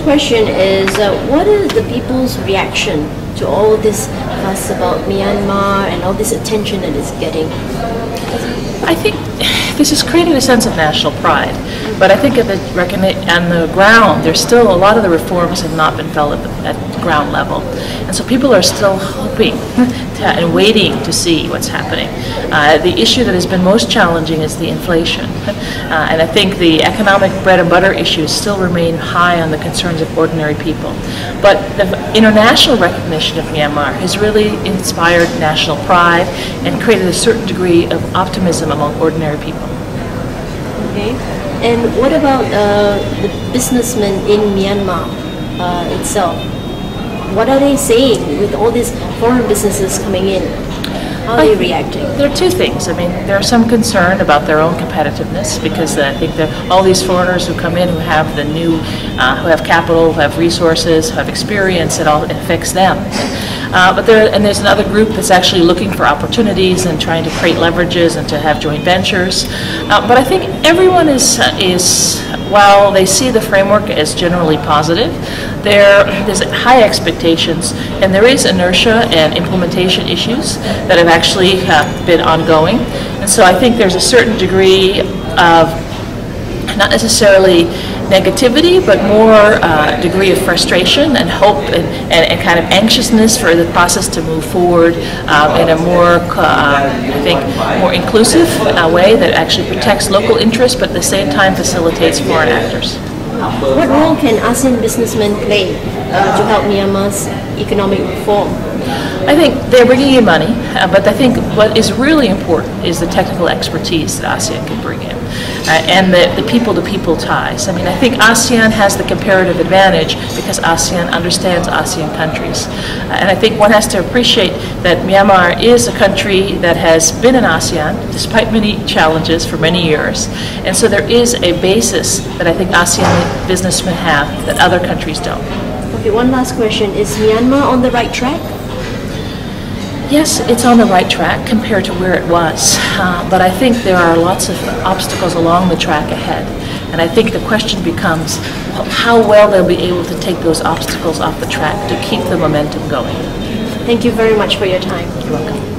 question is, what is the people's reaction to all this fuss about Myanmar and all this attention that it's getting? I think this has created a sense of national pride, but I think on the ground, there's still a lot of the reforms have not been felt at ground level, and so people are still hoping and waiting to see what's happening. The issue that has been most challenging is the inflation, and I think the economic bread and butter issues still remain high on the concerns of ordinary people. But the international recognition of Myanmar has really inspired national pride and created a certain degree of optimism among ordinary people. Okay, and what about the businessmen in Myanmar itself? What are they saying with all these foreign businesses coming in? How are they reacting? There are two things. I mean, there's some concern about their own competitiveness because I think that all these foreigners who come in who have the new, who have capital, who have resources, who have experience, it affects them. But there's another group that's actually looking for opportunities and trying to create leverages and to have joint ventures. But I think everyone is while they see the framework as generally positive, there's high expectations, and there is inertia and implementation issues that have actually been ongoing. And so I think there's a certain degree of not necessarily negativity, but more degree of frustration and hope and kind of anxiousness for the process to move forward in a more, I think, more inclusive way that actually protects local interests, but at the same time facilitates foreign actors. What role can ASEAN businessmen play to help Myanmar's economic reform? I think they're bringing in money, but I think what is really important is the technical expertise that ASEAN can bring in, and the people-to-people ties. I mean, I think ASEAN has the comparative advantage because ASEAN understands ASEAN countries. And I think one has to appreciate that Myanmar is a country that has been in ASEAN despite many challenges for many years. And so there is a basis that I think ASEAN businessmen have that other countries don't. Okay, one last question. Is Myanmar on the right track? Yes, it's on the right track compared to where it was, but I think there are lots of obstacles along the track ahead. And I think the question becomes how well they'll be able to take those obstacles off the track to keep the momentum going. Thank you very much for your time. You're welcome.